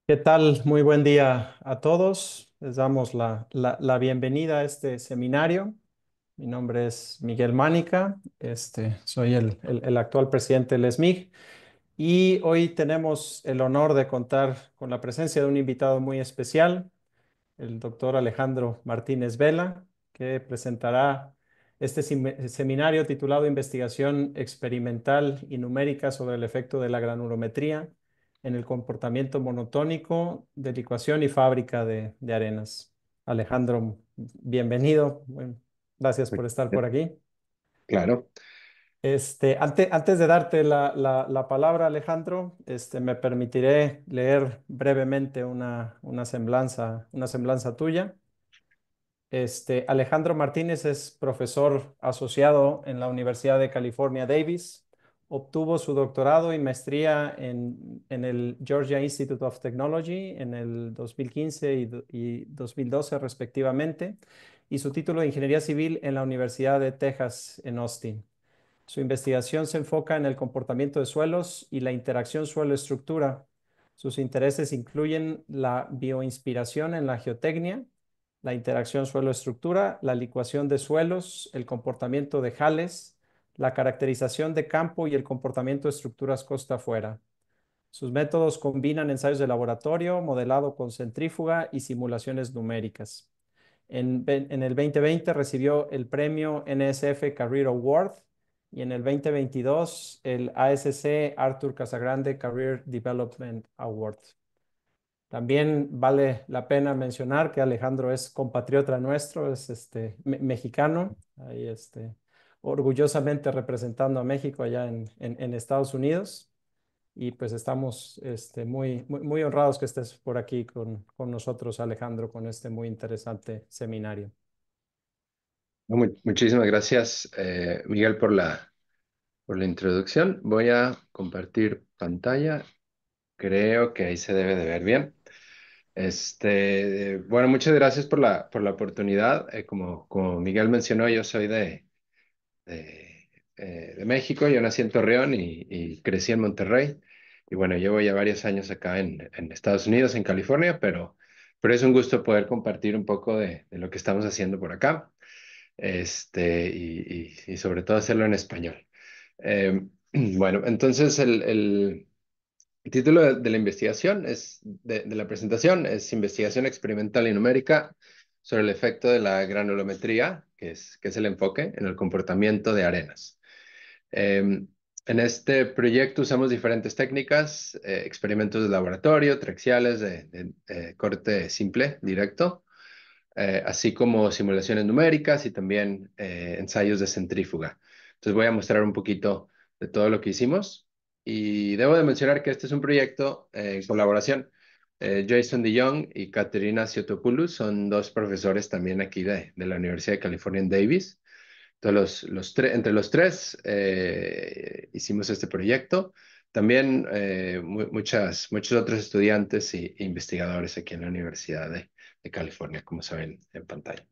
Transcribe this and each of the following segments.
¿Qué tal? Muy buen día a todos. Les damos la bienvenida a este seminario. Mi nombre es Miguel Mánica. Soy el actual presidente del SMIG y hoy tenemos el honor de contar con la presencia de un invitado muy especial, el doctor Alejandro Martínez Vela, que presentará este seminario titulado Investigación experimental y numérica sobre el efecto de la granulometría en el comportamiento monotónico de licuación y fábrica de arenas. Alejandro, bienvenido. Bueno, gracias por estar por aquí. Claro, Antes de darte la palabra, Alejandro, me permitiré leer brevemente una semblanza tuya. Alejandro Martínez es profesor asociado en la Universidad de California, Davis. Obtuvo su doctorado y maestría en el Georgia Institute of Technology en el 2015 y 2012 respectivamente, y su título de Ingeniería Civil en la Universidad de Texas en Austin. Su investigación se enfoca en el comportamiento de suelos y la interacción suelo-estructura. Sus intereses incluyen la bioinspiración en la geotecnia, la interacción suelo-estructura, la licuación de suelos, el comportamiento de jales, la caracterización de campo y el comportamiento de estructuras costa afuera. Sus métodos combinan ensayos de laboratorio, modelado con centrífuga y simulaciones numéricas. En el 2020 recibió el premio NSF Career Award y en el 2022 el ASC Arthur Casagrande Career Development Award. También vale la pena mencionar que Alejandro es compatriota nuestro, es mexicano, ahí orgullosamente representando a México allá en Estados Unidos. Y pues estamos muy honrados que estés por aquí con nosotros, Alejandro, con este muy interesante seminario. muchísimas gracias, Miguel, por la introducción. Voy a compartir pantalla. Creo que ahí se debe de ver bien. Bueno, muchas gracias por la oportunidad. Como Miguel mencionó, yo soy de México. Yo nací en Torreón y crecí en Monterrey. Y bueno, llevo ya varios años acá en Estados Unidos, en California, pero es un gusto poder compartir un poco de lo que estamos haciendo por acá. Y sobre todo hacerlo en español. Bueno, entonces el título de la investigación de la presentación es Investigación experimental y numérica sobre el efecto de la granulometría, que es el enfoque en el comportamiento de arenas. En este proyecto usamos diferentes técnicas, experimentos de laboratorio, traxiales de corte simple, directo, así como simulaciones numéricas y también ensayos de centrífuga. Entonces voy a mostrar un poquito de todo lo que hicimos. Y debo de mencionar que este es un proyecto en colaboración. Jason DeYoung y Katerina Siotopoulos son dos profesores también aquí de la Universidad de California en Davis. Entonces, entre los tres hicimos este proyecto. También muchos otros estudiantes e investigadores aquí en la Universidad de California, como se ven en pantalla.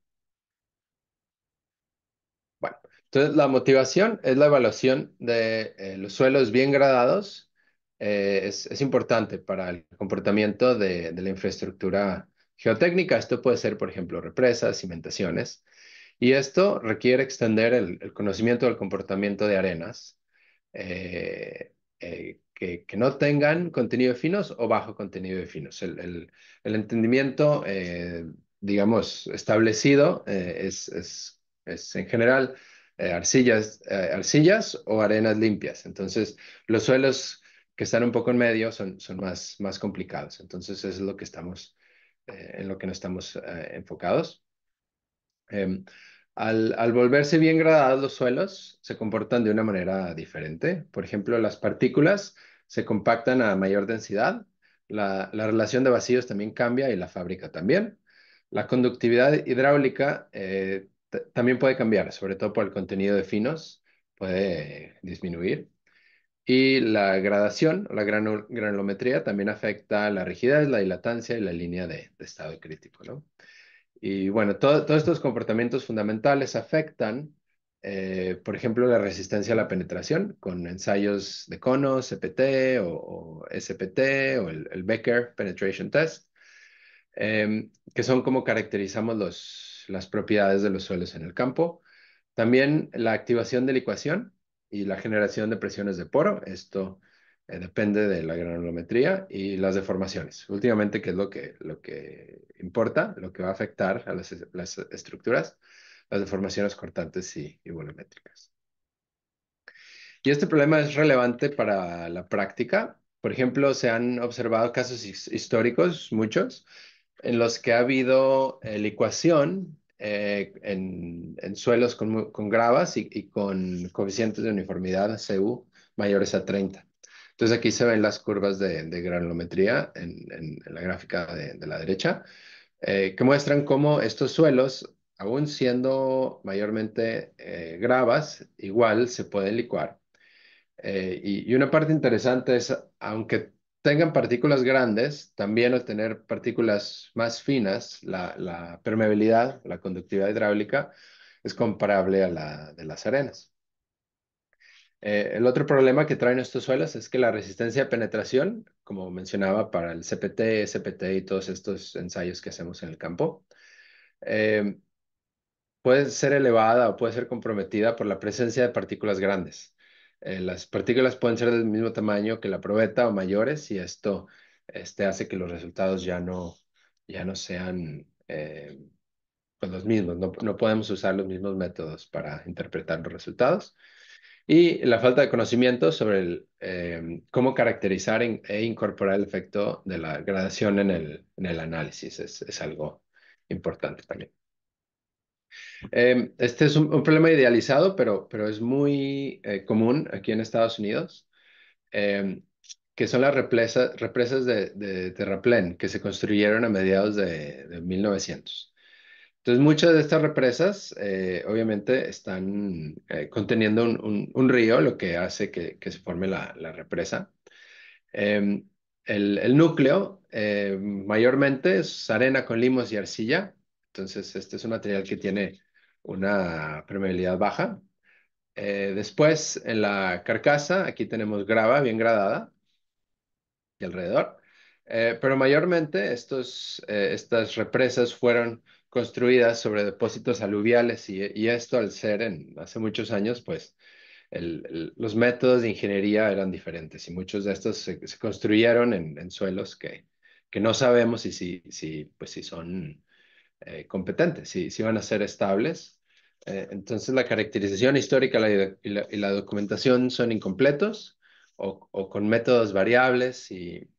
Bueno, entonces la motivación es la evaluación de los suelos bien gradados. Es importante para el comportamiento de la infraestructura geotécnica. Esto puede ser, por ejemplo, represas, cimentaciones. Y esto requiere extender el conocimiento del comportamiento de arenas que no tengan contenido de finos o bajo contenido de finos. El entendimiento, digamos, establecido es en general arcillas o arenas limpias. Entonces, los suelos que están un poco en medio son más complicados. Entonces, eso es lo que en lo que nos estamos enfocados. Em, al volverse bien gradados los suelos, se comportan de una manera diferente. Por ejemplo, las partículas se compactan a mayor densidad, la relación de vacíos también cambia y la fábrica también. La conductividad hidráulica también puede cambiar, sobre todo por el contenido de finos, puede disminuir. Y la gradación, la granulometría, también afecta la rigidez, la dilatancia y la línea de estado crítico, ¿no? Y bueno, todos estos comportamientos fundamentales afectan Por ejemplo, la resistencia a la penetración con ensayos de cono, CPT o SPT o el Becker Penetration Test, que son como caracterizamos las propiedades de los suelos en el campo. También la activación de licuación y la generación de presiones de poro. Esto depende de la granulometría y las deformaciones. Últimamente, ¿qué es lo que importa? Lo que va a afectar a las estructuras, las deformaciones cortantes y volumétricas. Y este problema es relevante para la práctica. Por ejemplo, se han observado casos históricos, muchos, en los que ha habido licuación en suelos con gravas y con coeficientes de uniformidad CU mayores a 30. Entonces aquí se ven las curvas de granulometría en la gráfica de la derecha, que muestran cómo estos suelos, aún siendo mayormente gravas, igual se pueden licuar. Y una parte interesante es, aunque tengan partículas grandes, también al tener partículas más finas, la permeabilidad, la conductividad hidráulica es comparable a la de las arenas. El otro problema que traen estos suelos es que la resistencia de penetración, como mencionaba para el CPT, SPT y todos estos ensayos que hacemos en el campo, eh, puede ser elevada o puede ser comprometida por la presencia de partículas grandes. Las partículas pueden ser del mismo tamaño que la probeta o mayores y esto hace que los resultados ya no sean pues los mismos. No podemos usar los mismos métodos para interpretar los resultados. Y la falta de conocimiento sobre cómo caracterizar e incorporar el efecto de la gradación en el análisis es algo importante también. Este es un problema idealizado, pero es muy común aquí en Estados Unidos, em, que son las represas de terraplén que se construyeron a mediados de 1900. Entonces, muchas de estas represas obviamente están conteniendo un río, lo que hace que se forme la represa. Em, el núcleo mayormente es arena con limos y arcilla. Entonces, este es un material que tiene una permeabilidad baja. Después, en la carcasa, aquí tenemos grava bien gradada y alrededor. Pero mayormente estas represas fueron construidas sobre depósitos aluviales y esto al ser hace muchos años, pues los métodos de ingeniería eran diferentes y muchos de estos se construyeron en suelos que no sabemos pues, si son competentes, si van a ser estables. Entonces, la caracterización histórica y la documentación son incompletos o con métodos variables y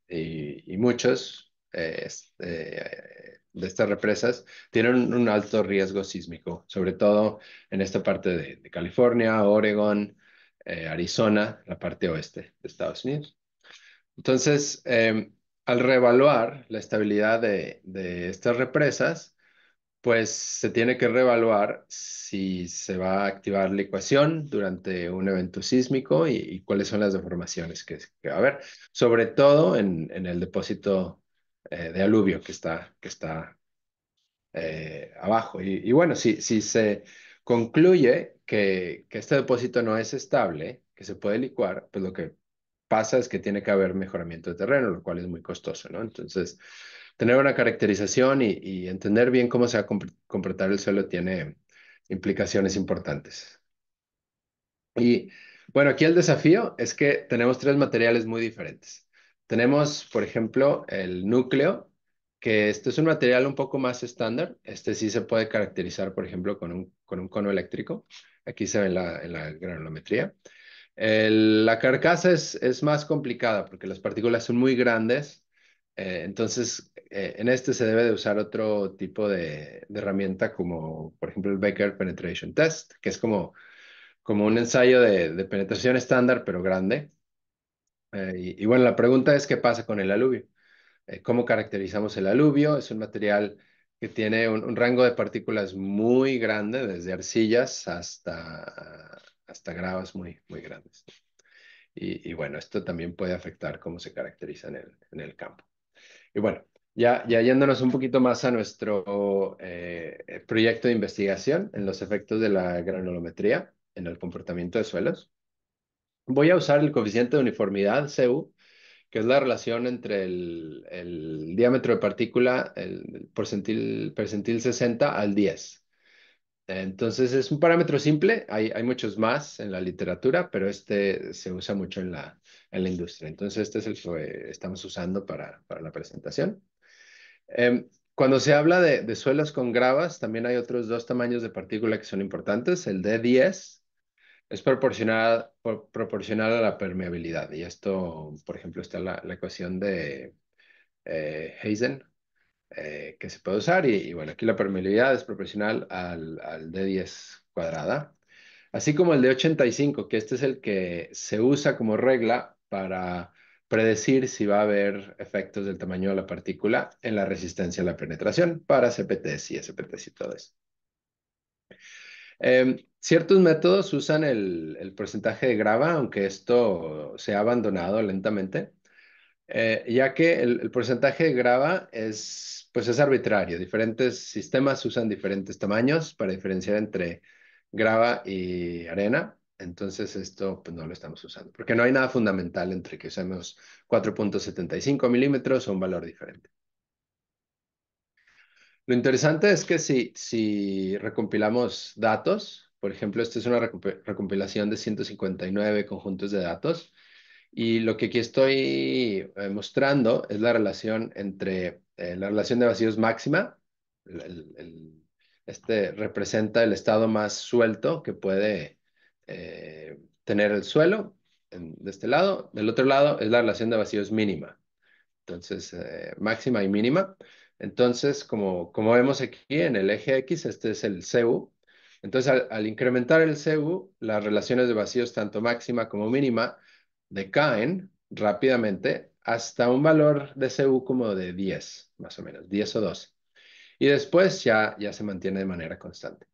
muchos de estas represas tienen un alto riesgo sísmico, sobre todo en esta parte de California, Oregon, Arizona, la parte oeste de Estados Unidos. Entonces, al reevaluar la estabilidad de estas represas, pues se tiene que reevaluar si se va a activar la ecuación durante un evento sísmico y cuáles son las deformaciones que va a haber, sobre todo en el depósito de aluvio que está abajo. Y bueno, si se concluye que este depósito no es estable, que se puede licuar, pues lo que pasa es que tiene que haber mejoramiento de terreno, lo cual es muy costoso, ¿no? Entonces, tener una caracterización y entender bien cómo se va a comportar el suelo tiene implicaciones importantes. Y bueno, aquí el desafío es que tenemos tres materiales muy diferentes. Tenemos, por ejemplo, el núcleo, que este es un material un poco más estándar. Este sí se puede caracterizar, por ejemplo, con un cono eléctrico. Aquí se ve en la granulometría. La carcasa es más complicada porque las partículas son muy grandes. Entonces, en este se debe de usar otro tipo de herramienta como, por ejemplo, el Becker Penetration Test, que es como un ensayo de penetración estándar, pero grande. Y bueno, la pregunta es, ¿qué pasa con el aluvio? ¿Cómo caracterizamos el aluvio? Es un material que tiene un rango de partículas muy grande, desde arcillas hasta gravas muy grandes. Y bueno, esto también puede afectar cómo se caracteriza en el campo. Y bueno, Ya yéndonos un poquito más a nuestro proyecto de investigación en los efectos de la granulometría en el comportamiento de suelos. Voy a usar el coeficiente de uniformidad, CU, que es la relación entre el diámetro de partícula, el percentil 60 al 10. Entonces es un parámetro simple, hay muchos más en la literatura, pero este se usa mucho en la industria. Entonces este es el que estamos usando para la presentación. Cuando se habla de suelos con gravas, también hay otros dos tamaños de partícula que son importantes. El D10 es proporcional a la permeabilidad. Y esto, por ejemplo, está la ecuación de Hazen, que se puede usar. Y bueno, aquí la permeabilidad es proporcional al D10 cuadrada. Así como el de 85, que este es el que se usa como regla para predecir si va a haber efectos del tamaño de la partícula en la resistencia a la penetración para CPTs y SPTs y todo eso. Ciertos métodos usan el porcentaje de grava, aunque esto se ha abandonado lentamente, ya que el porcentaje de grava pues es arbitrario. Diferentes sistemas usan diferentes tamaños para diferenciar entre grava y arena. Entonces esto pues no lo estamos usando, porque no hay nada fundamental entre que usemos 4,75 milímetros o un valor diferente. Lo interesante es que si recompilamos datos, por ejemplo, esta es una recompilación de 159 conjuntos de datos, y lo que aquí estoy mostrando es la relación entre la relación de vacíos máxima. el- el- el- este representa el estado más suelto que puede tener el suelo de este lado. Del otro lado es la relación de vacíos mínima. Entonces, máxima y mínima. Entonces, como vemos aquí en el eje X, este es el CU. Entonces, al incrementar el CU, las relaciones de vacíos, tanto máxima como mínima, decaen rápidamente hasta un valor de CU como de 10, más o menos, 10 o 12. Y después ya se mantiene de manera constante.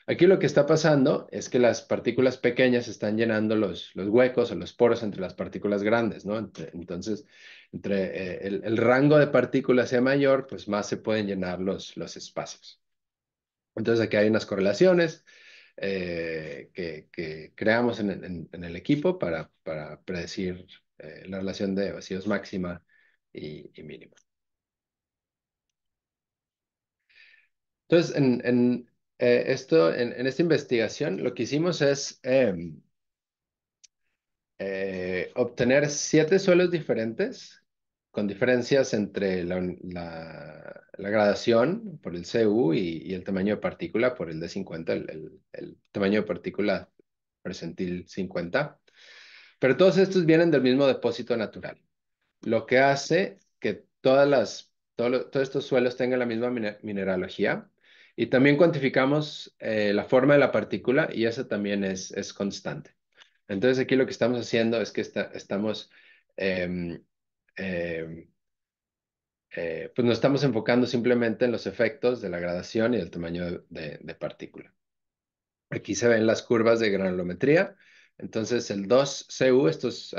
Aquí lo que está pasando es que las partículas pequeñas están llenando los huecos o los poros entre las partículas grandes, ¿no? Entonces, entre el rango de partículas sea mayor, pues más se pueden llenar los espacios. Entonces, aquí hay unas correlaciones que creamos en el equipo para predecir la relación de vacíos máxima y mínima. Entonces, en esta investigación, lo que hicimos es obtener 7 suelos diferentes con diferencias entre la gradación por el CU y el tamaño de partícula por el D50, el tamaño de partícula percentil 50. Pero todos estos vienen del mismo depósito natural, lo que hace que todos estos suelos tengan la misma mineralogía. Y también cuantificamos la forma de la partícula y eso también es constante. Entonces aquí lo que estamos haciendo es que estamos, em, em, pues nos estamos enfocando simplemente en los efectos de la gradación y el tamaño de partícula. Aquí se ven las curvas de granulometría. Entonces el 2CU, estos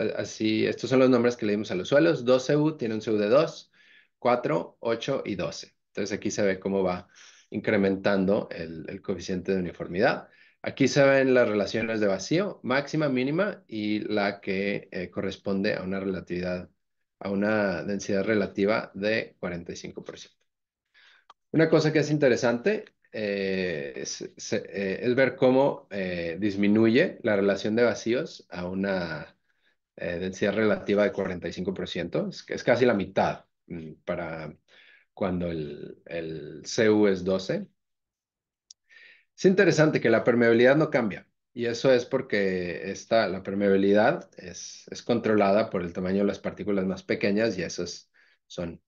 son los nombres que le dimos a los suelos. 2CU tiene un CU de 2, 4, 8 y 12. Entonces aquí se ve cómo va incrementando el coeficiente de uniformidad. Aquí se ven las relaciones de vacío, máxima, mínima, y la que corresponde a una relatividad, a una densidad relativa de 45%. Una cosa que es interesante es ver cómo disminuye la relación de vacíos a una densidad relativa de 45%. Es casi la mitad para cuando el CU es 12. Es interesante que la permeabilidad no cambia. Y eso es porque la permeabilidad es controlada por el tamaño de las partículas más pequeñas y esas son,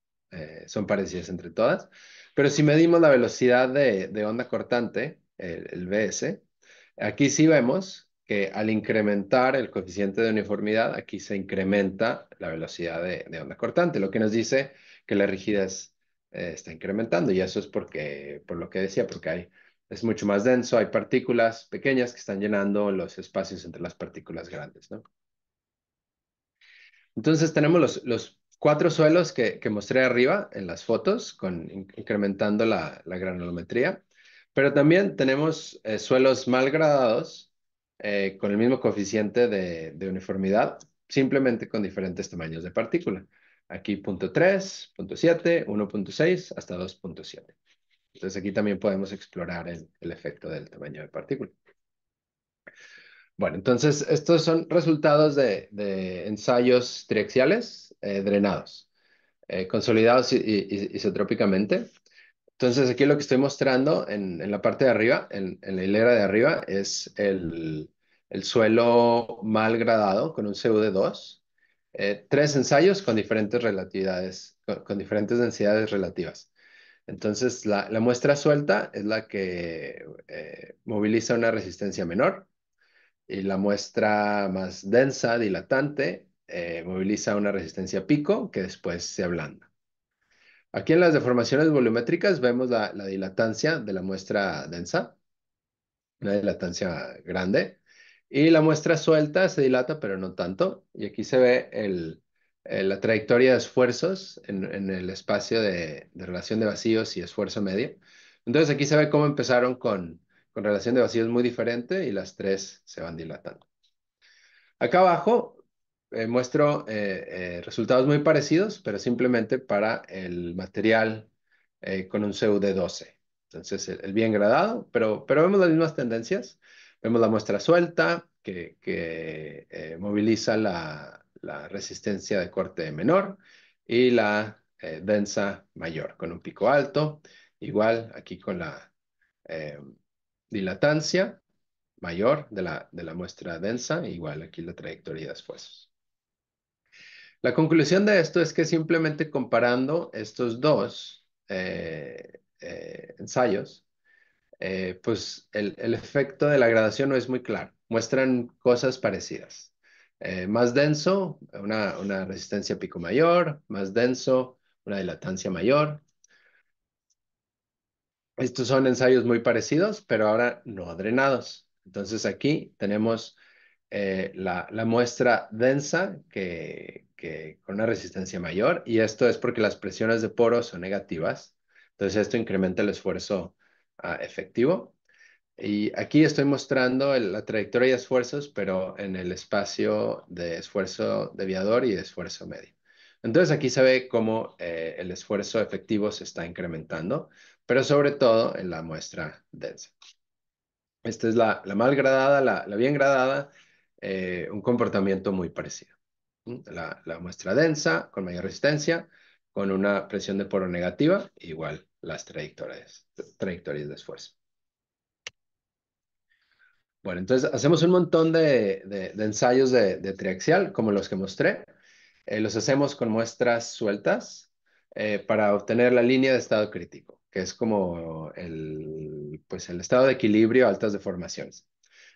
son parecidas entre todas. Pero si medimos la velocidad de onda cortante, el VS, aquí sí vemos que al incrementar el coeficiente de uniformidad, aquí se incrementa la velocidad de onda cortante, lo que nos dice que la rigidez está incrementando. Y eso es por lo que decía, porque es mucho más denso, hay partículas pequeñas que están llenando los espacios entre las partículas grandes, ¿no? Entonces tenemos cuatro suelos que mostré arriba en las fotos, incrementando la granulometría, pero también tenemos suelos mal gradados con el mismo coeficiente de uniformidad, simplemente con diferentes tamaños de partícula. Aquí 0.3, 0.7, 1.6 hasta 2.7. Entonces aquí también podemos explorar el efecto del tamaño de partícula. Bueno, entonces estos son resultados de ensayos triaxiales drenados, consolidados isotrópicamente. Entonces aquí lo que estoy mostrando en la parte de arriba, en la hilera de arriba, es el suelo mal gradado con un CU de 2. Tres ensayos con diferentes relatividades, con diferentes densidades relativas. Entonces la muestra suelta es la que moviliza una resistencia menor y la muestra más densa, dilatante, moviliza una resistencia pico que después se ablanda. Aquí en las deformaciones volumétricas vemos la dilatancia de la muestra densa, una dilatancia grande, y la muestra suelta se dilata, pero no tanto. Y aquí se ve la trayectoria de esfuerzos en el espacio de relación de vacíos y esfuerzo medio. Entonces aquí se ve cómo empezaron con relación de vacíos muy diferente y las tres se van dilatando. Acá abajo muestro resultados muy parecidos, pero simplemente para el material con un CU de 12. Entonces, el bien gradado, pero vemos las mismas tendencias. Vemos la muestra suelta que moviliza la resistencia de corte menor y la densa mayor, con un pico alto. Igual aquí con la eh, dilatancia mayor de la muestra densa, igual aquí la trayectoria de esfuerzos. La conclusión de esto es que simplemente comparando estos dos ensayos, pues el efecto de la gradación no es muy claro. Muestran cosas parecidas. Más denso, una resistencia pico mayor, más denso, una dilatancia mayor. Estos son ensayos muy parecidos, pero ahora no drenados. Entonces aquí tenemos la muestra densa con una resistencia mayor y esto es porque las presiones de poros son negativas. Entonces esto incrementa el esfuerzo efectivo. Y aquí estoy mostrando la trayectoria de esfuerzos, pero en el espacio de esfuerzo deviador y de esfuerzo medio. Entonces aquí se ve cómo el esfuerzo efectivo se está incrementando, pero sobre todo en la muestra densa. Esta es la mal gradada, la bien gradada, un comportamiento muy parecido. La muestra densa, con mayor resistencia, con una presión de poro negativa, igual las trayectorias de esfuerzo. Bueno, entonces hacemos un montón de ensayos de triaxial, como los que mostré. Los hacemos con muestras sueltas para obtener la línea de estado crítico, que es como pues el estado de equilibrio a altas deformaciones.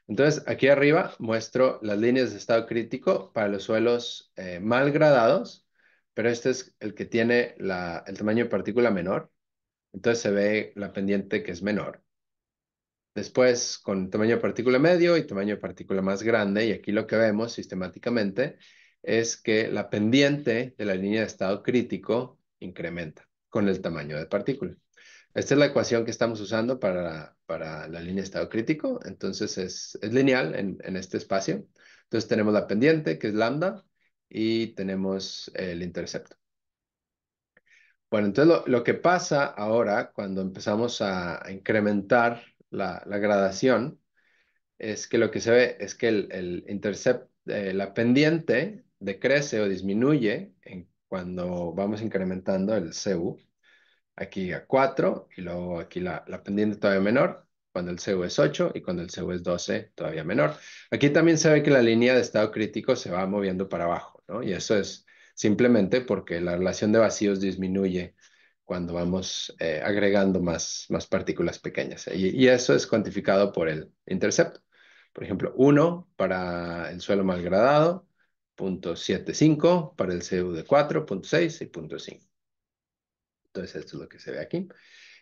Entonces, aquí arriba muestro las líneas de estado crítico para los suelos mal gradados, pero este es el que tiene el tamaño de partícula menor. Entonces se ve la pendiente que es menor. Después, con tamaño de partícula medio y tamaño de partícula más grande, y aquí lo que vemos sistemáticamente es que la pendiente de la línea de estado crítico incrementa con el tamaño de partícula. Esta es la ecuación que estamos usando para la línea de estado crítico, entonces es lineal en este espacio. Entonces tenemos la pendiente, que es lambda, y tenemos el intercepto. Bueno, entonces lo que pasa ahora cuando empezamos a incrementar la gradación es que lo que se ve es que la pendiente decrece o disminuye cuando vamos incrementando el CU. Aquí a 4 y luego aquí la pendiente todavía menor, cuando el CU es 8 y cuando el CU es 12 todavía menor. Aquí también se ve que la línea de estado crítico se va moviendo para abajo, ¿no? Y eso es simplemente porque la relación de vacíos disminuye cuando vamos agregando más partículas pequeñas. Y eso es cuantificado por el intercepto. Por ejemplo, 1 para el suelo mal gradado, 0.75 para el CU de 4, 0.6 y 0.5. Entonces, esto es lo que se ve aquí.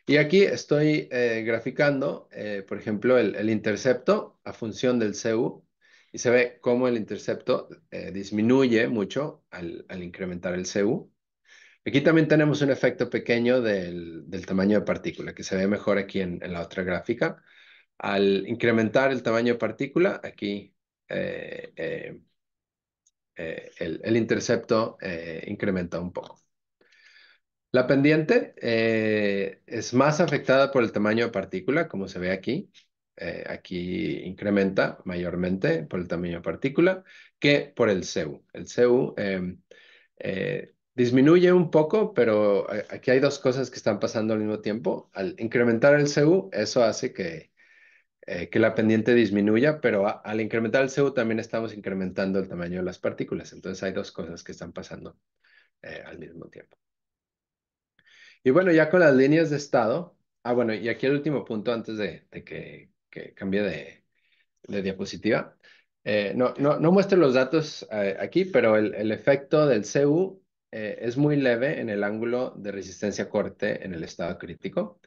Y aquí estoy graficando, por ejemplo, el intercepto a función del CU y se ve cómo el intercepto disminuye mucho al incrementar el CU. Aquí también tenemos un efecto pequeño del tamaño de partícula, que se ve mejor aquí en la otra gráfica. Al incrementar el tamaño de partícula, aquí eh, eh, el intercepto incrementa un poco. La pendiente es más afectada por el tamaño de partícula, como se ve aquí. Aquí incrementa mayormente por el tamaño de partícula que por el CEU. El CEU disminuye un poco, pero aquí hay dos cosas que están pasando al mismo tiempo. Al incrementar el CEU, eso hace que la pendiente disminuya, pero al incrementar el CEU también estamos incrementando el tamaño de las partículas. Entonces hay dos cosas que están pasando al mismo tiempo. Y bueno, ya con las líneas de estado, bueno, y aquí el último punto antes de que cambie de diapositiva. No muestro los datos aquí, pero el efecto del CU es muy leve en el ángulo de resistencia corte en el estado crítico.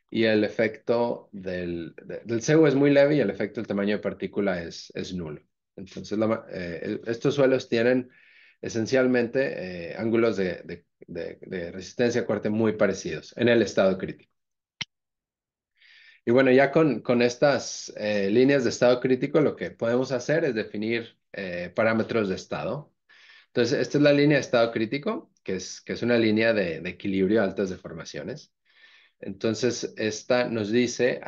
Y el efecto del CU es muy leve y el efecto del tamaño de partícula es nulo. Entonces, estos suelos tienen esencialmente ángulos de resistencia a corte muy parecidos en el estado crítico. Y bueno, ya con estas líneas de estado crítico, lo que podemos hacer es definir parámetros de estado. Entonces, esta es la línea de estado crítico, que es una línea de equilibrio a altas deformaciones. Entonces, esta nos dice,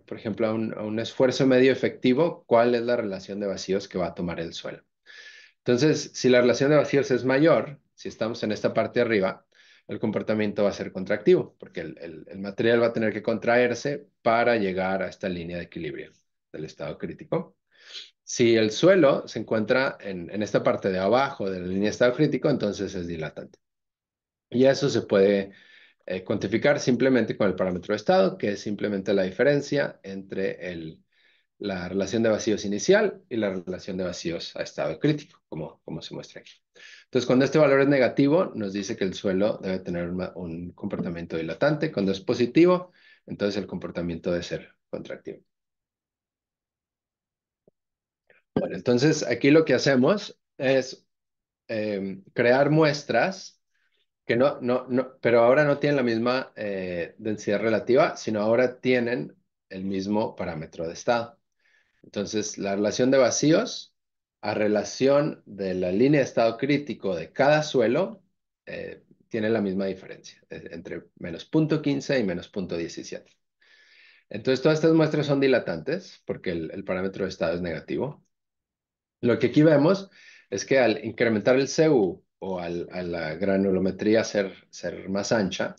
por ejemplo, a un esfuerzo medio efectivo, cuál es la relación de vacíos que va a tomar el suelo. Entonces, si la relación de vacíos es mayor, si estamos en esta parte de arriba, el comportamiento va a ser contractivo, porque el material va a tener que contraerse para llegar a esta línea de equilibrio del estado crítico. Si el suelo se encuentra en esta parte de abajo de la línea de estado crítico, entonces es dilatante. Y eso se puede cuantificar simplemente con el parámetro de estado, que es simplemente la diferencia entre la relación de vacíos inicial y la relación de vacíos a estado crítico, como se muestra aquí. Entonces, cuando este valor es negativo, nos dice que el suelo debe tener un comportamiento dilatante. Cuando es positivo, entonces el comportamiento debe ser contractivo. Bueno, entonces aquí lo que hacemos es crear muestras que pero ahora no tienen la misma densidad relativa, sino ahora tienen el mismo parámetro de estado. Entonces, la relación de vacíos a relación de la línea de estado crítico de cada suelo tiene la misma diferencia, entre -0,15 y -0,17. Entonces, todas estas muestras son dilatantes porque el parámetro de estado es negativo. Lo que aquí vemos es que al incrementar el CU o a la granulometría ser más ancha,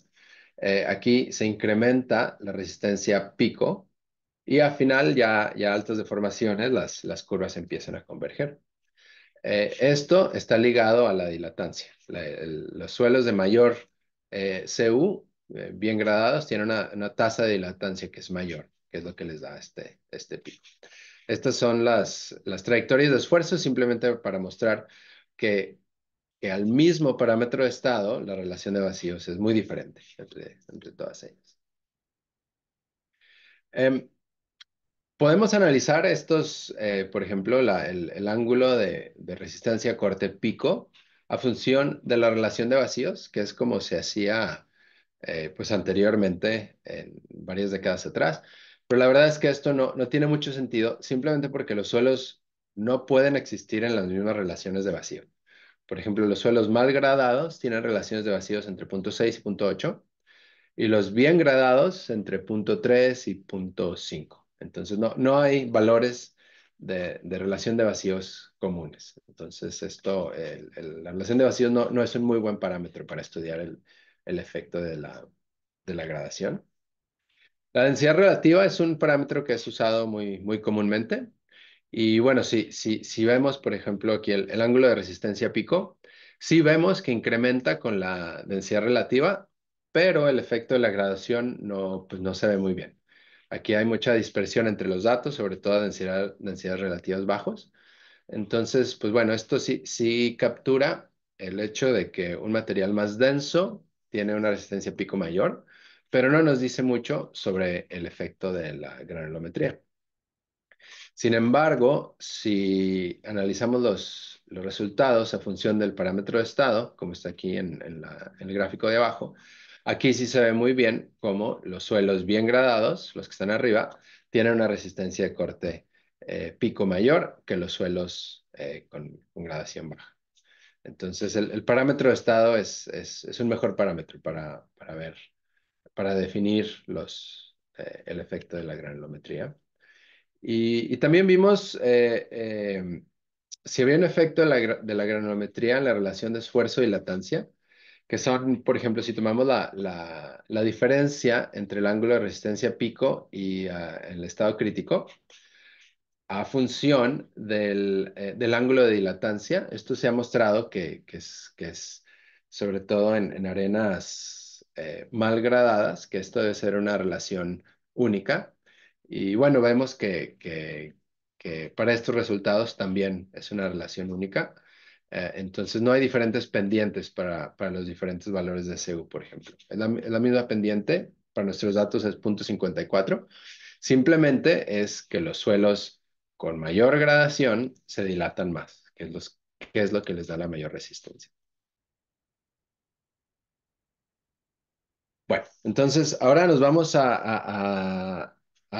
aquí se incrementa la resistencia pico y al final ya altas deformaciones, las curvas empiezan a converger. Esto está ligado a la dilatancia. Los suelos de mayor CU, bien gradados, tienen una tasa de dilatancia que es mayor, que es lo que les da este pico. Estas son las trayectorias de esfuerzo simplemente para mostrar que al mismo parámetro de estado, la relación de vacíos es muy diferente entre todas ellas. Em, Podemos analizar estos, por ejemplo, el ángulo de resistencia corte pico a función de la relación de vacíos, que es como se hacía pues anteriormente, en varias décadas atrás. Pero la verdad es que esto no tiene mucho sentido, simplemente porque los suelos no pueden existir en las mismas relaciones de vacío. Por ejemplo, los suelos mal gradados tienen relaciones de vacíos entre 0,6 y 0,8 y los bien gradados entre 0,3 y 0,5. Entonces, no hay valores de relación de vacíos comunes. Entonces, la relación de vacíos no es un muy buen parámetro para estudiar el efecto de la gradación. La densidad relativa es un parámetro que es usado muy comúnmente. Y bueno, si vemos, por ejemplo, aquí el ángulo de resistencia pico, sí vemos que incrementa con la densidad relativa, pero el efecto de la gradación pues no se ve muy bien. Aquí hay mucha dispersión entre los datos, sobre todo densidades relativas bajos. Entonces, pues bueno, esto sí captura el hecho de que un material más denso tiene una resistencia pico mayor, pero no nos dice mucho sobre el efecto de la granulometría. Sin embargo, si analizamos los resultados a función del parámetro de estado, como está aquí en el gráfico de abajo, aquí sí se ve muy bien cómo los suelos bien gradados, los que están arriba, tienen una resistencia de corte pico mayor que los suelos con gradación baja. Entonces, el parámetro de estado es un mejor parámetro para ver, para definir el efecto de la granulometría. Y también vimos si había un efecto de la granulometría en la relación de esfuerzo y latancia, que son, por ejemplo, si tomamos la diferencia entre el ángulo de resistencia pico y el estado crítico, a función del ángulo de dilatancia. Esto se ha mostrado que es sobre todo en arenas mal gradadas, que esto debe ser una relación única. Y bueno, vemos que para estos resultados también es una relación única. Entonces no hay diferentes pendientes para los diferentes valores de CU, por ejemplo. Es la misma pendiente, para nuestros datos es 0,54. Simplemente es que los suelos con mayor gradación se dilatan más, que es lo que les da la mayor resistencia. Bueno, entonces ahora nos vamos a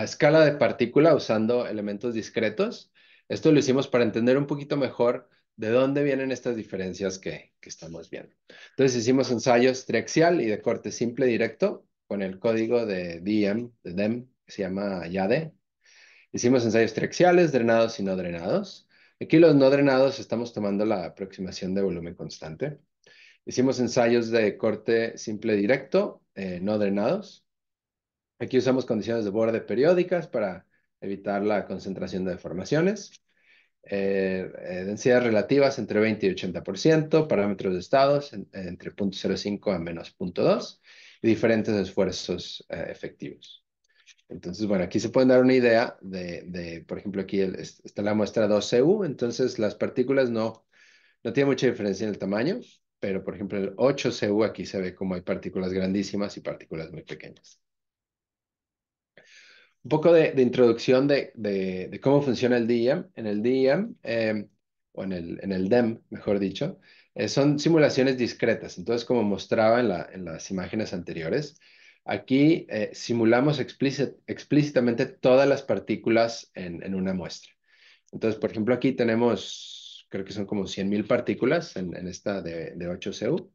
escala de partícula usando elementos discretos. Esto lo hicimos para entender un poquito mejor de dónde vienen estas diferencias que estamos viendo. Entonces hicimos ensayos triaxial y de corte simple directo con el código de DEM, que se llama YADE. Hicimos ensayos triaxiales, drenados y no drenados. Aquí los no drenados estamos tomando la aproximación de volumen constante. Hicimos ensayos de corte simple directo, no drenados. Aquí usamos condiciones de borde periódicas para evitar la concentración de deformaciones. Densidades relativas entre 20 y 80%, parámetros de estados entre 0,05 a menos 0,2 y diferentes esfuerzos efectivos. Entonces, bueno, aquí se pueden dar una idea por ejemplo, aquí está la muestra 2CU, entonces las partículas no tienen mucha diferencia en el tamaño, pero por ejemplo el 8CU aquí se ve como hay partículas grandísimas y partículas muy pequeñas. Un poco de introducción de cómo funciona el DEM. En el DEM, o en el DEM, mejor dicho, son simulaciones discretas. Entonces, como mostraba en las imágenes anteriores, aquí simulamos explícitamente todas las partículas en una muestra. Entonces, por ejemplo, aquí tenemos, creo que son como 100,000 partículas en esta de 8CU.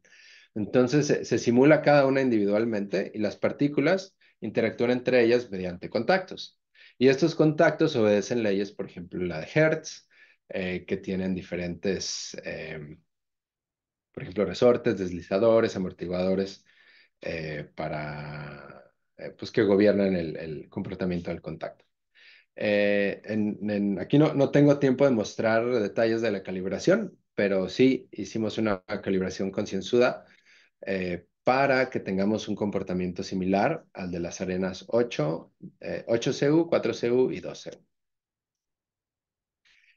Entonces, se simula cada una individualmente y las partículas interactúan entre ellas mediante contactos. Y estos contactos obedecen leyes, por ejemplo, la de Hertz, que tienen diferentes, por ejemplo, resortes, deslizadores, amortiguadores, pues que gobiernan el comportamiento del contacto. Aquí no tengo tiempo de mostrar detalles de la calibración, pero sí hicimos una calibración concienzuda para que tengamos un comportamiento similar al de las arenas 8CU, 4CU y 2CU.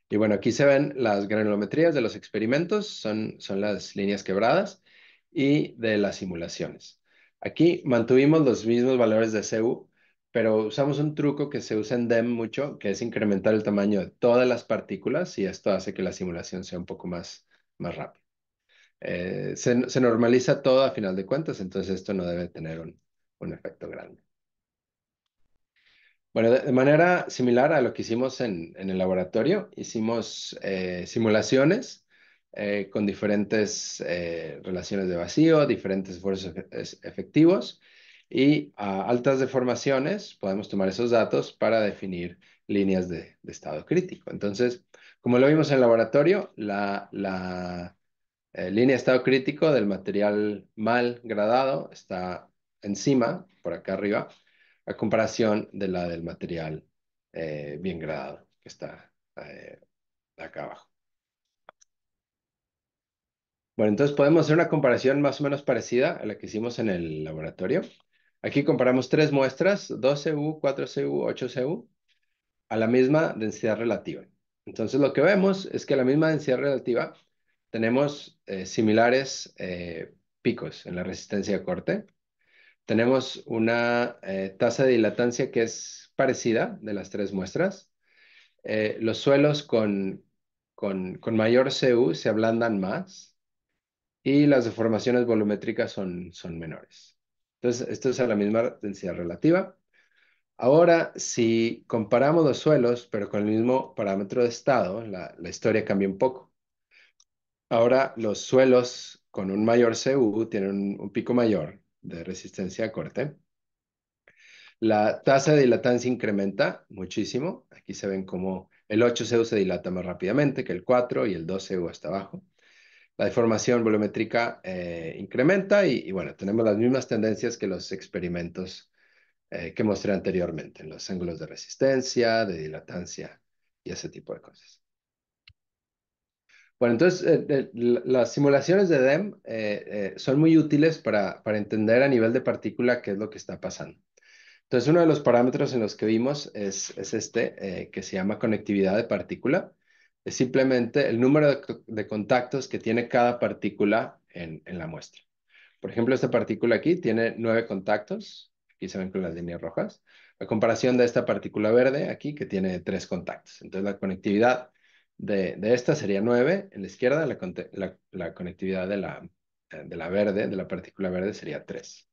Y bueno, aquí se ven las granulometrías de los experimentos, son las líneas quebradas, y de las simulaciones. Aquí mantuvimos los mismos valores de CU, pero usamos un truco que se usa en DEM mucho, que es incrementar el tamaño de todas las partículas, y esto hace que la simulación sea un poco más rápida. Se normaliza todo a final de cuentas, entonces esto no debe tener un efecto grande. Bueno, de manera similar a lo que hicimos en el laboratorio, hicimos simulaciones con diferentes relaciones de vacío, diferentes esfuerzos efectivos, y a altas deformaciones podemos tomar esos datos para definir líneas de estado crítico. Entonces, como lo vimos en el laboratorio, la línea de estado crítico del material mal gradado está encima, por acá arriba, a comparación de la del material bien gradado, que está acá abajo. Bueno, entonces podemos hacer una comparación más o menos parecida a la que hicimos en el laboratorio. Aquí comparamos tres muestras, 2CU, 4CU, 8CU, a la misma densidad relativa. Entonces lo que vemos es que a la misma densidad relativa tenemos similares picos en la resistencia de corte. Tenemos una tasa de dilatancia que es parecida de las tres muestras. los suelos con mayor CU se ablandan más y las deformaciones volumétricas son menores. Entonces, esto es a la misma densidad relativa. Ahora, si comparamos los suelos, pero con el mismo parámetro de estado, la historia cambia un poco. Ahora, los suelos con un mayor CU tienen un pico mayor de resistencia a corte. La tasa de dilatancia incrementa muchísimo. Aquí se ven como el 8CU se dilata más rápidamente que el 4 y el 2CU hasta abajo. La deformación volumétrica incrementa y bueno, tenemos las mismas tendencias que los experimentos que mostré anteriormente, en los ángulos de resistencia, de dilatancia y ese tipo de cosas. Bueno, entonces las simulaciones de DEM son muy útiles para entender a nivel de partícula qué es lo que está pasando. Entonces, uno de los parámetros en los que vimos es este, que se llama conectividad de partícula. Es simplemente el número de contactos que tiene cada partícula en la muestra. Por ejemplo, esta partícula aquí tiene 9 contactos. Aquí se ven con las líneas rojas. A comparación de esta partícula verde aquí, que tiene 3 contactos. Entonces, la conectividad de esta sería 9. En la izquierda, la conectividad de la verde, de la partícula verde, sería 3.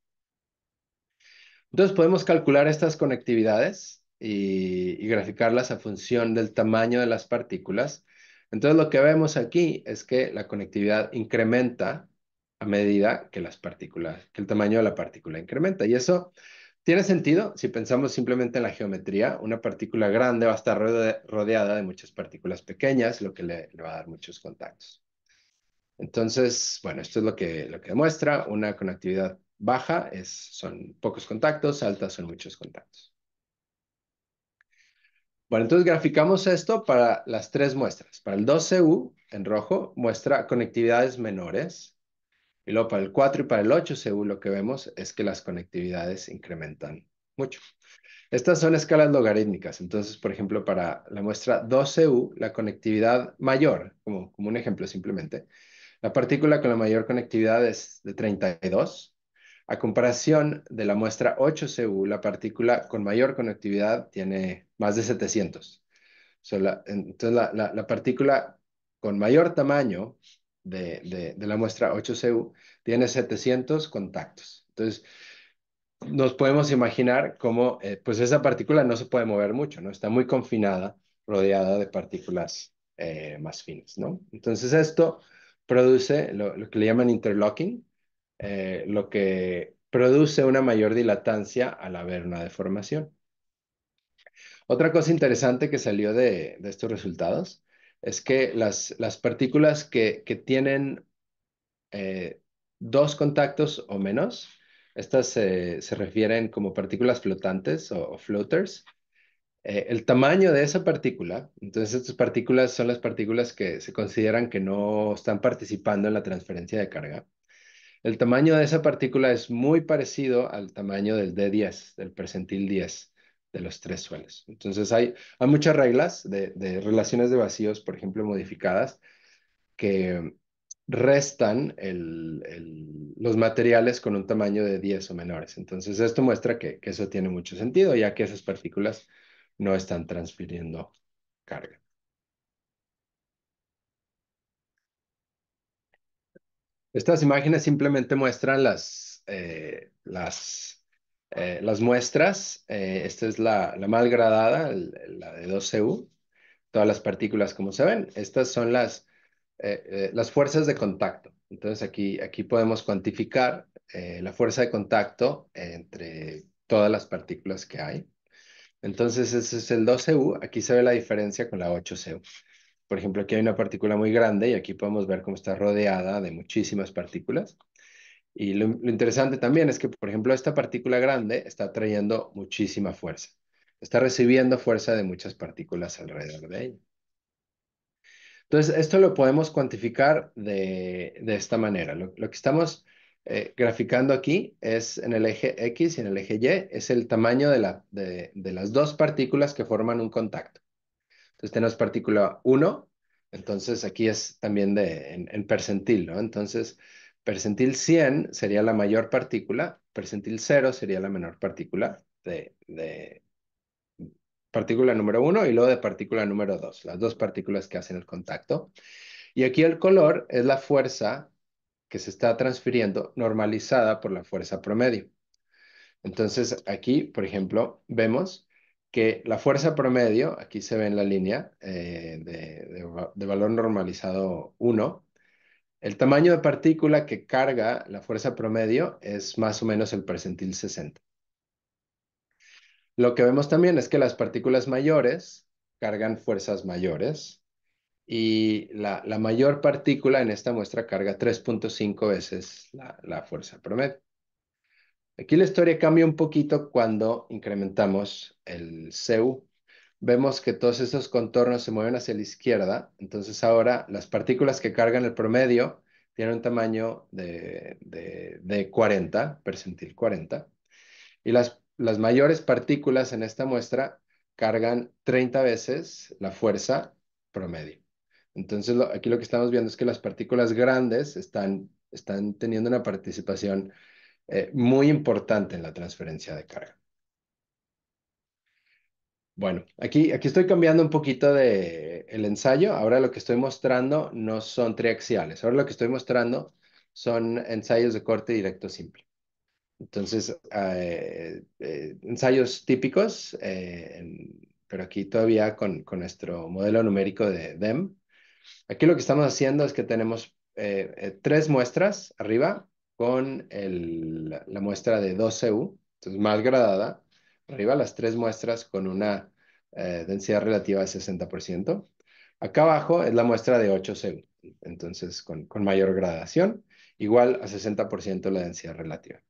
Entonces podemos calcular estas conectividades y graficarlas a función del tamaño de las partículas. Entonces lo que vemos aquí es que la conectividad incrementa a medida que que el tamaño de la partícula incrementa. Y eso tiene sentido si pensamos simplemente en la geometría. Una partícula grande va a estar rodeada de muchas partículas pequeñas, lo que le va a dar muchos contactos. Entonces, bueno, esto es lo que demuestra. Una conectividad baja son pocos contactos, alta son muchos contactos. Bueno, entonces graficamos esto para las 3 muestras. Para el 2CU, en rojo, muestra conectividades menores. Y luego para el 4 y para el 8CU lo que vemos es que las conectividades incrementan mucho. Estas son escalas logarítmicas. Entonces, por ejemplo, para la muestra 2CU, la conectividad mayor, como un ejemplo simplemente, la partícula con la mayor conectividad es de 32. A comparación de la muestra 8CU, la partícula con mayor conectividad tiene más de 700. Entonces, la partícula con mayor tamaño de la muestra 8CU tiene 700 contactos. Entonces, nos podemos imaginar cómo pues esa partícula no se puede mover mucho, ¿no? Está muy confinada, rodeada de partículas más finas, ¿no? Entonces esto produce lo que le llaman interlocking, lo que produce una mayor dilatancia al haber una deformación. Otra cosa interesante que salió de estos resultados es que las partículas que tienen eh, 2 contactos o menos. Estas se refieren como partículas flotantes o floaters. El tamaño de esa partícula, entonces estas partículas son las partículas que se consideran que no están participando en la transferencia de carga. El tamaño de esa partícula es muy parecido al tamaño del D10, del percentil 10 de los 3 suelos. Entonces hay muchas reglas de relaciones de vacíos, por ejemplo, modificadas, que restan los materiales con un tamaño de 10 o menores. Entonces, esto muestra que eso tiene mucho sentido, ya que esas partículas no están transfiriendo carga. Estas imágenes simplemente muestran las muestras. Esta es la mal gradada, la de 2CU. Todas las partículas como se ven. Estas son las fuerzas de contacto. Entonces aquí podemos cuantificar la fuerza de contacto entre todas las partículas que hay. Entonces ese es el 2CU. Aquí se ve la diferencia con la 8CU. Por ejemplo, aquí hay una partícula muy grande y aquí podemos ver cómo está rodeada de muchísimas partículas. Y lo interesante también es que, por ejemplo, esta partícula grande está trayendo muchísima fuerza. Está recibiendo fuerza de muchas partículas alrededor de ella. Entonces, esto lo podemos cuantificar de esta manera. Lo que estamos graficando aquí es en el eje X y en el eje Y, es el tamaño de las 2 partículas que forman un contacto. Entonces, tenemos partícula 1, entonces aquí es también en percentil, ¿no? Entonces, percentil 100 sería la mayor partícula, percentil 0 sería la menor partícula partícula número uno y luego de partícula número dos, las dos partículas que hacen el contacto. Y aquí el color es la fuerza que se está transfiriendo normalizada por la fuerza promedio. Entonces, aquí, por ejemplo, vemos que la fuerza promedio, aquí se ve en la línea de valor normalizado uno. El tamaño de partícula que carga la fuerza promedio es más o menos el percentil 60. Lo que vemos también es que las partículas mayores cargan fuerzas mayores y la mayor partícula en esta muestra carga 3.5 veces la fuerza promedio. Aquí la historia cambia un poquito cuando incrementamos el CU. Vemos que todos esos contornos se mueven hacia la izquierda, entonces ahora las partículas que cargan el promedio tienen un tamaño de 40, percentil 40, y las mayores partículas en esta muestra cargan 30 veces la fuerza promedio. Entonces aquí lo que estamos viendo es que las partículas grandes están teniendo una participación muy importante en la transferencia de carga. Bueno, aquí estoy cambiando un poquito el ensayo. Ahora lo que estoy mostrando no son triaxiales. Ahora lo que estoy mostrando son ensayos de corte directo simple. Entonces, ensayos típicos, pero aquí todavía con nuestro modelo numérico de DEM. Aquí lo que estamos haciendo es que tenemos tres muestras arriba con la muestra de 2 CU, entonces mal gradada. Arriba las tres muestras con una densidad relativa de 60%. Acá abajo es la muestra de 8 CU, entonces con mayor gradación, igual a 60% la densidad relativa.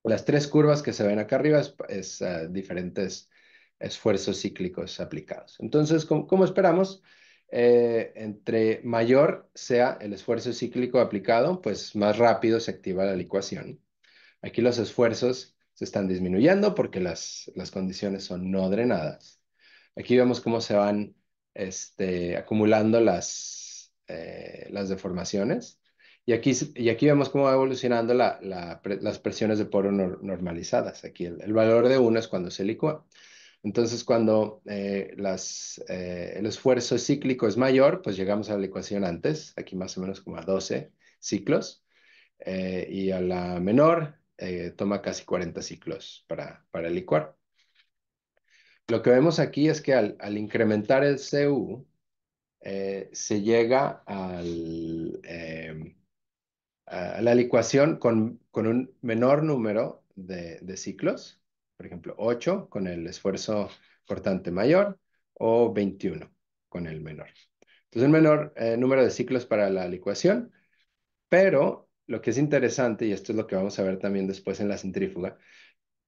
Las tres curvas que se ven acá arriba es diferentes esfuerzos cíclicos aplicados. Entonces, como esperamos, entre mayor sea el esfuerzo cíclico aplicado, pues más rápido se activa la licuación. Aquí los esfuerzos se están disminuyendo porque las condiciones son no drenadas. Aquí vemos cómo se van acumulando las deformaciones. Y aquí vemos cómo va evolucionando las presiones de poro normalizadas. Aquí el valor de 1 es cuando se licúa. Entonces, cuando el esfuerzo cíclico es mayor, pues llegamos a la licuación antes, aquí más o menos como a 12 ciclos, y a la menor toma casi 40 ciclos para licuar. Lo que vemos aquí es que al incrementar el CU, se llega a la licuación con un menor número de ciclos, por ejemplo, 8 con el esfuerzo cortante mayor o 21 con el menor. Entonces, un menor número de ciclos para la licuación, pero lo que es interesante, y esto es lo que vamos a ver también después en la centrífuga,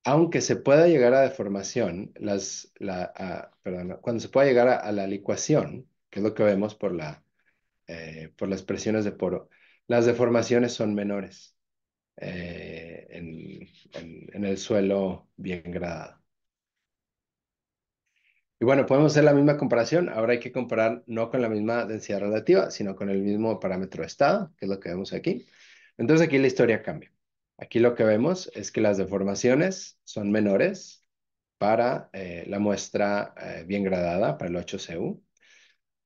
aunque se pueda llegar a deformación, perdón, cuando se pueda llegar a la licuación, que es lo que vemos por las presiones de poro, las deformaciones son menores en el suelo bien gradado. Y bueno, podemos hacer la misma comparación. Ahora hay que comparar no con la misma densidad relativa, sino con el mismo parámetro de estado, que es lo que vemos aquí. Entonces aquí la historia cambia. Aquí lo que vemos es que las deformaciones son menores para la muestra bien gradada, para el 8CU,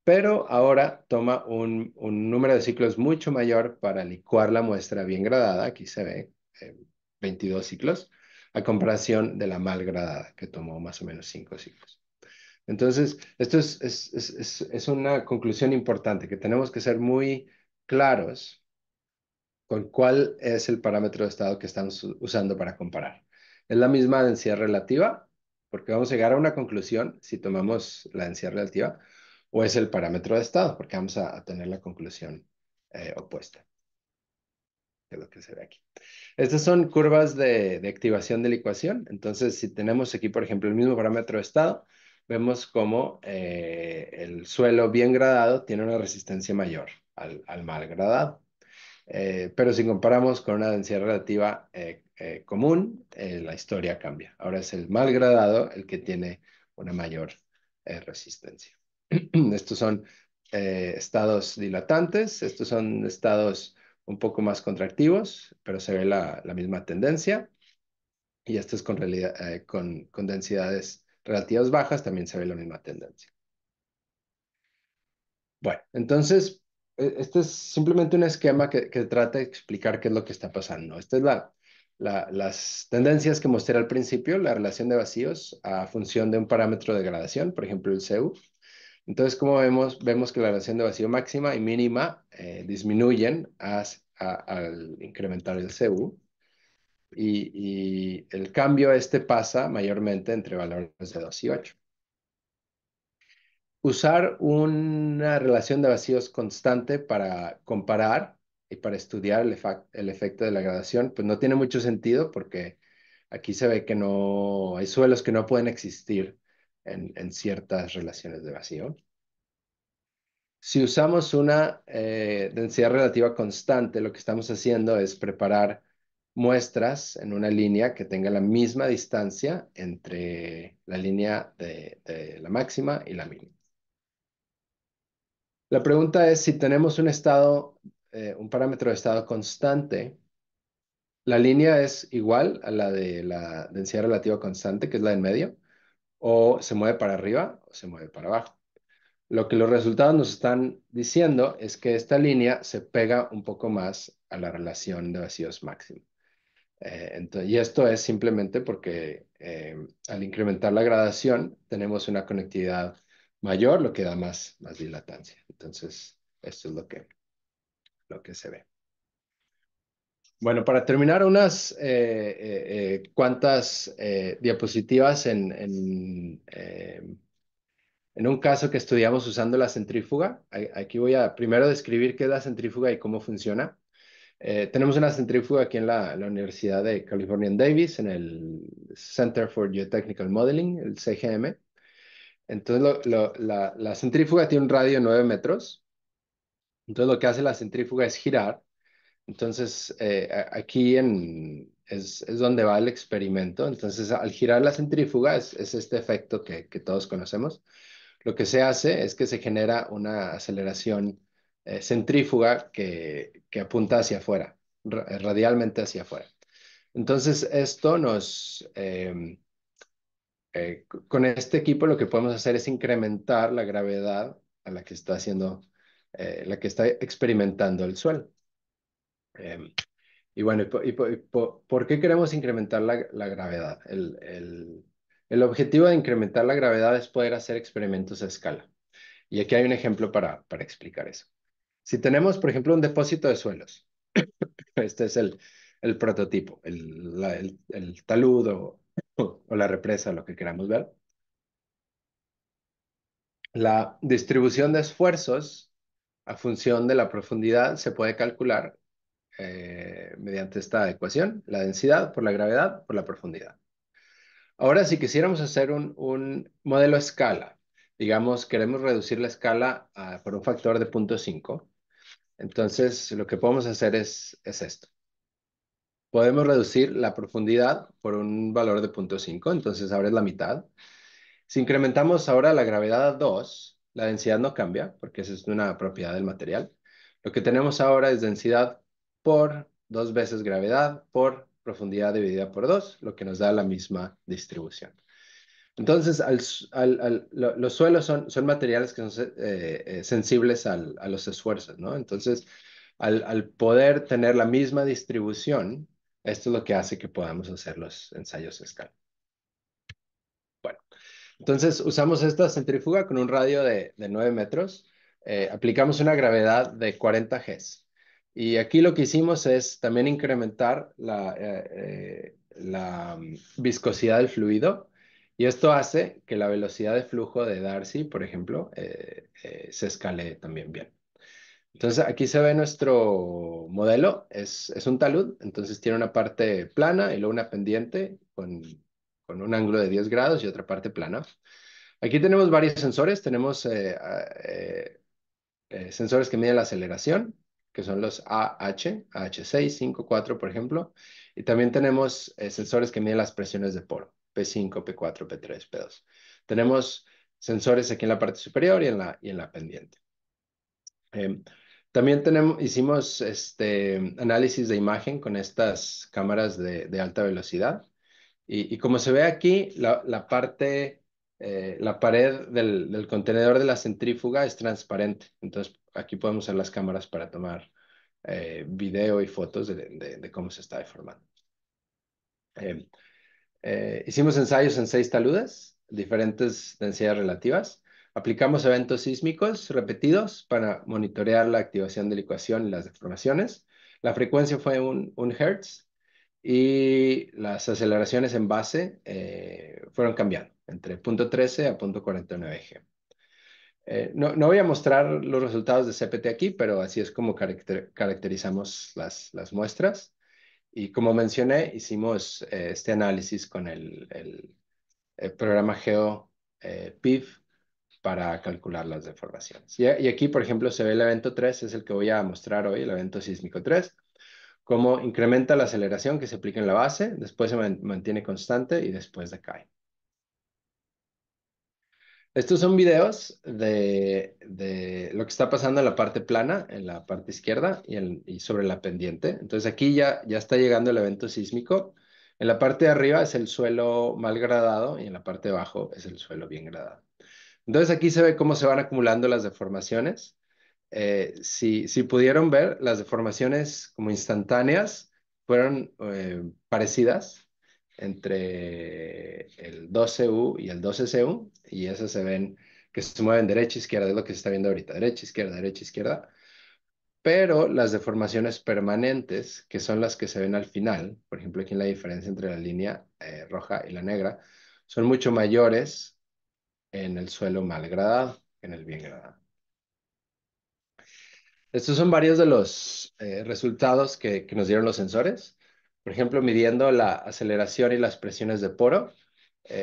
pero ahora toma un número de ciclos mucho mayor para licuar la muestra bien gradada, aquí se ve 22 ciclos, a comparación de la mal gradada, que tomó más o menos 5 ciclos. Entonces, esto es una conclusión importante, que tenemos que ser muy claros con cuál es el parámetro de estado que estamos usando para comparar. ¿Es la misma densidad relativa? Porque vamos a llegar a una conclusión si tomamos la densidad relativa, o es el parámetro de estado, porque vamos a tener la conclusión opuesta, que es lo que se ve aquí. Estas son curvas de activación de licuación. Entonces, si tenemos aquí, por ejemplo, el mismo parámetro de estado, vemos cómo el suelo bien gradado tiene una resistencia mayor al mal gradado. Pero si comparamos con una densidad relativa común, la historia cambia. Ahora es el mal gradado el que tiene una mayor resistencia. Estos son estados dilatantes, estos son estados un poco más contractivos, pero se ve la misma tendencia. Y esto es con densidades relativas bajas, también se ve la misma tendencia. Bueno, entonces, este es simplemente un esquema que trata de explicar qué es lo que está pasando. Esta es las tendencias que mostré al principio, la relación de vacíos a función de un parámetro de gradación, por ejemplo, el CU. Entonces, como vemos que la relación de vacío máxima y mínima disminuyen al incrementar el CU. Y el cambio este pasa mayormente entre valores de 2 y 8. Usar una relación de vacíos constante para comparar y para estudiar el efecto de la gradación, pues no tiene mucho sentido porque aquí se ve que no hay suelos que no pueden existir en ciertas relaciones de vacío. Si usamos una densidad relativa constante, lo que estamos haciendo es preparar muestras en una línea que tenga la misma distancia entre la línea de la máxima y la mínima. La pregunta es si tenemos un parámetro de estado constante, la línea es igual a la de la densidad relativa constante, que es la del medio, o se mueve para arriba o se mueve para abajo. Lo que los resultados nos están diciendo es que esta línea se pega un poco más a la relación de vacíos máximo. Y esto es simplemente porque al incrementar la gradación tenemos una conectividad mayor, lo que da más dilatancia. Entonces, esto es lo que se ve. Bueno, para terminar, unas cuantas diapositivas en un caso que estudiamos usando la centrífuga. Aquí voy a primero describir qué es la centrífuga y cómo funciona. Tenemos una centrífuga aquí en la Universidad de California en Davis, en el Center for Geotechnical Modeling, el CGM. Entonces, la centrífuga tiene un radio de 9 metros. Entonces, lo que hace la centrífuga es girar. Entonces, aquí es donde va el experimento. Entonces, al girar la centrífuga, es este efecto que todos conocemos. Lo que se hace es que se genera una aceleración centrífuga que apunta hacia afuera, radialmente hacia afuera. Entonces, con este equipo lo que podemos hacer es incrementar la gravedad a la que está la que está experimentando el suelo. Em, y bueno, ¿por qué queremos incrementar la gravedad? El objetivo de incrementar la gravedad es poder hacer experimentos a escala. Y aquí hay un ejemplo para explicar eso. Si tenemos, por ejemplo, un depósito de suelos, este es el prototipo, el talud o la represa, lo que queramos ver. La distribución de esfuerzos a función de la profundidad se puede calcular mediante esta ecuación, la densidad por la gravedad por la profundidad. Ahora, si quisiéramos hacer un modelo a escala, digamos, queremos reducir la escala por un factor de 0.5, entonces lo que podemos hacer es esto. Podemos reducir la profundidad por un valor de 0.5, entonces ahora es la mitad. Si incrementamos ahora la gravedad a 2, la densidad no cambia, porque esa es una propiedad del material. Lo que tenemos ahora es densidad por 2 veces gravedad por profundidad dividida por 2, lo que nos da la misma distribución. Entonces, los suelos son materiales que son sensibles a los esfuerzos, ¿no? Entonces, al poder tener la misma distribución, esto es lo que hace que podamos hacer los ensayos a escala. Bueno, entonces usamos esta centrífuga con un radio de 9 metros. Aplicamos una gravedad de 40 Gs. Y aquí lo que hicimos es también incrementar la viscosidad del fluido. Y esto hace que la velocidad de flujo de Darcy, por ejemplo, se escale también bien. Entonces aquí se ve nuestro modelo, es un talud, entonces tiene una parte plana y luego una pendiente con un ángulo de 10 grados y otra parte plana. Aquí tenemos varios sensores, tenemos sensores que miden la aceleración, que son los AH6, 5, 4, por ejemplo, y también tenemos sensores que miden las presiones de poro, P5, P4, P3, P2. Tenemos sensores aquí en la parte superior y en la pendiente. Eh, También hicimos análisis de imagen con estas cámaras de alta velocidad. Y como se ve aquí, la parte la pared del contenedor de la centrífuga es transparente. Entonces, aquí podemos usar las cámaras para tomar video y fotos de cómo se está deformando. Eh, Hicimos ensayos en 6 taludes, diferentes densidades relativas. Aplicamos eventos sísmicos repetidos para monitorear la activación de la ecuación y las deformaciones. La frecuencia fue un hertz y las aceleraciones en base fueron cambiando entre 0.13 a 0.49 G. No voy a mostrar los resultados de CPT aquí, pero así es como caracterizamos las muestras. Y como mencioné, hicimos este análisis con el programa Geo PIV para calcular las deformaciones. Y aquí, por ejemplo, se ve el evento 3, es el que voy a mostrar hoy, el evento sísmico 3, cómo incrementa la aceleración que se aplica en la base, después se mantiene constante y después decae. Estos son videos de lo que está pasando en la parte plana, en la parte izquierda y sobre la pendiente. Entonces aquí ya está llegando el evento sísmico. En la parte de arriba es el suelo mal gradado y en la parte de abajo es el suelo bien gradado. Entonces aquí se ve cómo se van acumulando las deformaciones. Si pudieron ver, las deformaciones como instantáneas fueron parecidas entre el 12U y el 12CU, y esas se ven que se mueven derecha, izquierda, es lo que se está viendo ahorita, derecha, izquierda, pero las deformaciones permanentes, que son las que se ven al final, por ejemplo, aquí en la diferencia entre la línea roja y la negra, son mucho mayores en el suelo mal gradado que en el bien gradado. Estos son varios de los resultados que nos dieron los sensores. Por ejemplo, midiendo la aceleración y las presiones de poro.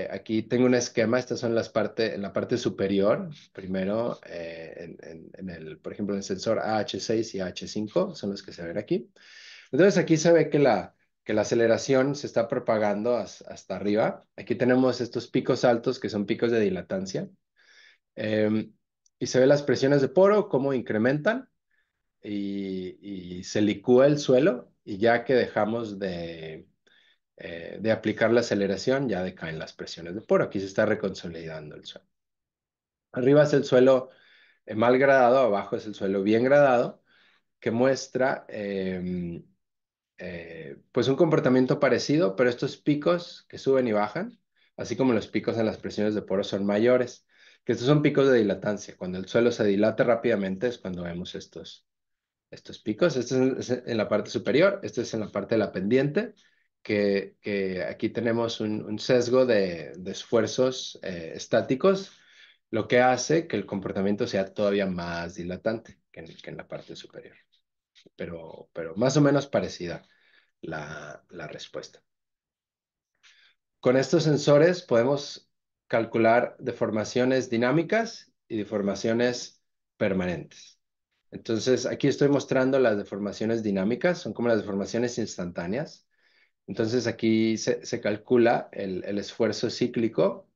Aquí tengo un esquema, estas son en la parte superior, primero, por ejemplo, en el sensor AH6 y AH5, son los que se ven aquí. Entonces aquí se ve que la aceleración se está propagando hasta arriba. Aquí tenemos estos picos altos que son picos de dilatancia. Em, y se ve las presiones de poro, cómo incrementan y se licúa el suelo y ya que dejamos de aplicar la aceleración, ya decaen las presiones de poro. Aquí se está reconsolidando el suelo. Arriba es el suelo mal gradado, abajo es el suelo bien gradado, que muestra pues un comportamiento parecido, pero estos picos que suben y bajan, así como los picos en las presiones de poro son mayores, que estos son picos de dilatancia. Cuando el suelo se dilata rápidamente es cuando vemos estos picos. Este es en la parte superior, este es en la parte de la pendiente, que aquí tenemos un sesgo de esfuerzos estáticos, lo que hace que el comportamiento sea todavía más dilatante que en la parte superior. Pero más o menos parecida la respuesta. Con estos sensores podemos calcular deformaciones dinámicas y deformaciones permanentes. Entonces, aquí estoy mostrando las deformaciones dinámicas, son como las deformaciones instantáneas. Entonces, aquí se calcula el esfuerzo cíclico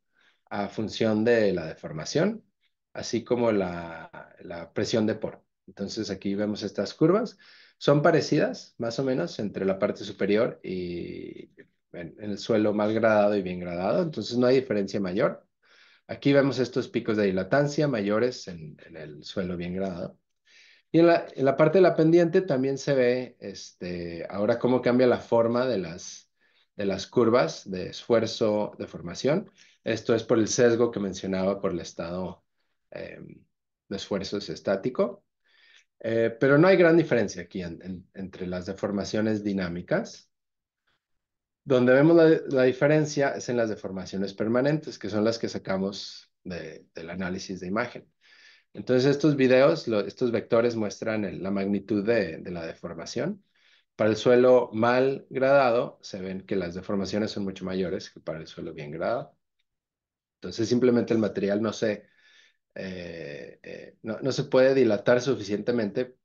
a función de la deformación, así como la presión de poro. Entonces, aquí vemos estas curvas. Son parecidas, más o menos, entre la parte superior y en el suelo mal gradado y bien gradado. Entonces, no hay diferencia mayor. Aquí vemos estos picos de dilatancia mayores en el suelo bien gradado. Y en la parte de la pendiente también se ve ahora cómo cambia la forma de las curvas de esfuerzo de formación. Esto es por el sesgo que mencionaba por el estado eh, de esfuerzo estático. Pero no hay gran diferencia aquí entre las deformaciones dinámicas. Donde vemos la diferencia es en las deformaciones permanentes, que son las que sacamos del análisis de imagen. Entonces, estos videos, estos vectores muestran la magnitud de la deformación. Para el suelo mal gradado, se ven que las deformaciones son mucho mayores que para el suelo bien gradado. Entonces, simplemente el material no se puede dilatar suficientemente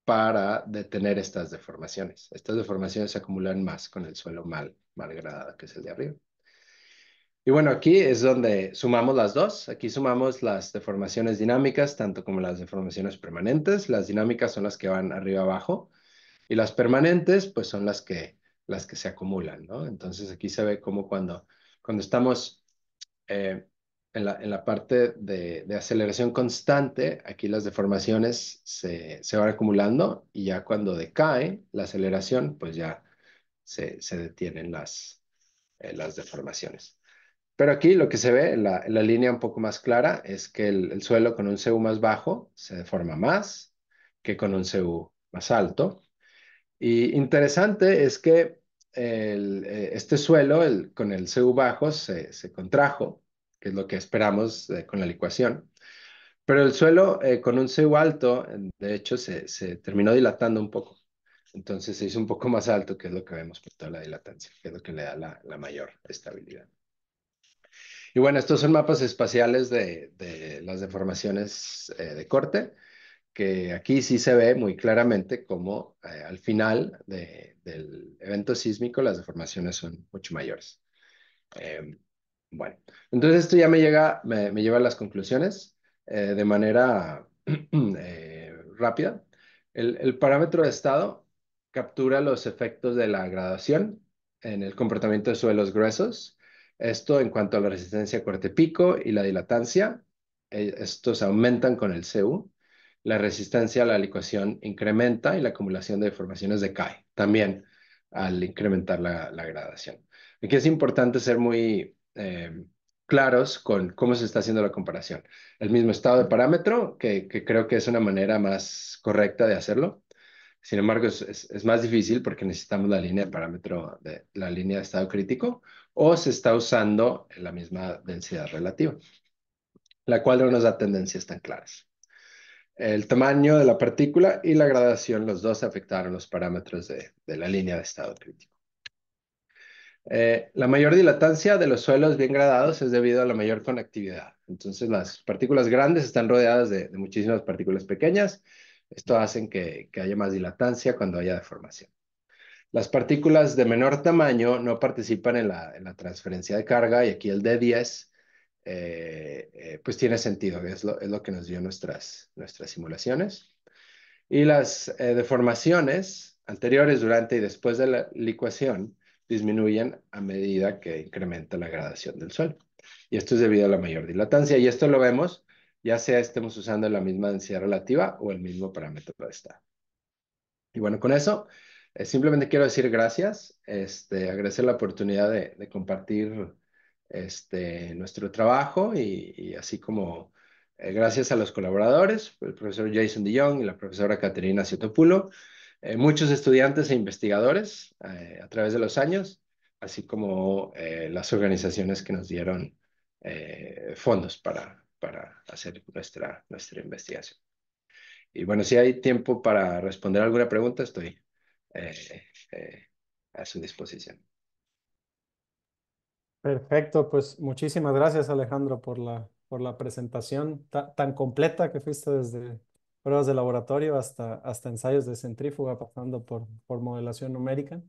para detener estas deformaciones. Estas deformaciones se acumulan más con el suelo mal gradado, que es el de arriba. Y bueno, aquí es donde sumamos las dos. Aquí sumamos las deformaciones dinámicas, tanto como las deformaciones permanentes. Las dinámicas son las que van arriba abajo y las permanentes, pues son las que se acumulan, ¿no? Entonces aquí se ve como cuando estamos en la parte de aceleración constante, aquí las deformaciones se van acumulando y ya cuando decae la aceleración, pues ya se detienen las deformaciones. Pero aquí lo que se ve en la línea un poco más clara es que el suelo con un CU más bajo se deforma más que con un CU más alto. Y interesante es que este suelo con el CU bajo se contrajo, que es lo que esperamos con la licuación. Pero el suelo con un CU alto, de hecho, se terminó dilatando un poco. Entonces se hizo un poco más alto, que es lo que vemos por toda la dilatancia, que es lo que le da la mayor estabilidad. Y bueno, estos son mapas espaciales de las deformaciones de corte, que aquí sí se ve muy claramente cómo al final del evento sísmico las deformaciones son mucho mayores. Eh, bueno, entonces esto ya me lleva a las conclusiones de manera rápida. El parámetro de estado captura los efectos de la gradación en el comportamiento de suelos gruesos. Esto en cuanto a la resistencia a corte pico y la dilatancia. Estos aumentan con el CU. La resistencia a la licuación incrementa y la acumulación de deformaciones decae también al incrementar la gradación. Aquí es importante ser muy claros con cómo se está haciendo la comparación. El mismo estado de parámetro, que creo que es una manera más correcta de hacerlo. Sin embargo, es más difícil porque necesitamos la línea de parámetro de la línea de estado crítico o se está usando la misma densidad relativa, la cual no nos da tendencias tan claras. El tamaño de la partícula y la gradación, los dos afectaron los parámetros de la línea de estado crítico. La mayor dilatancia de los suelos bien gradados es debido a la mayor conectividad. Entonces, las partículas grandes están rodeadas de muchísimas partículas pequeñas. Esto hace que haya más dilatancia cuando haya deformación. Las partículas de menor tamaño no participan en la transferencia de carga y aquí el D10 pues tiene sentido, es lo que nos dio nuestras simulaciones. Y las deformaciones anteriores, durante y después de la licuación disminuyen a medida que incrementa la gradación del suelo. Y esto es debido a la mayor dilatancia. Y esto lo vemos ya sea estemos usando la misma densidad relativa o el mismo parámetro de estado. Y bueno, con eso simplemente quiero decir gracias, agradecer la oportunidad de compartir nuestro trabajo y así como gracias a los colaboradores, el profesor Jason de Jong y la profesora Caterina Ciotopoulo, muchos estudiantes e investigadores a través de los años, así como las organizaciones que nos dieron fondos para hacer nuestra investigación. Y bueno, si hay tiempo para responder alguna pregunta, estoy eh, eh, a su disposición. Perfecto, pues muchísimas gracias Alejandro por la presentación tan completa que fuiste desde pruebas de laboratorio hasta ensayos de centrífuga, pasando por modelación numérica.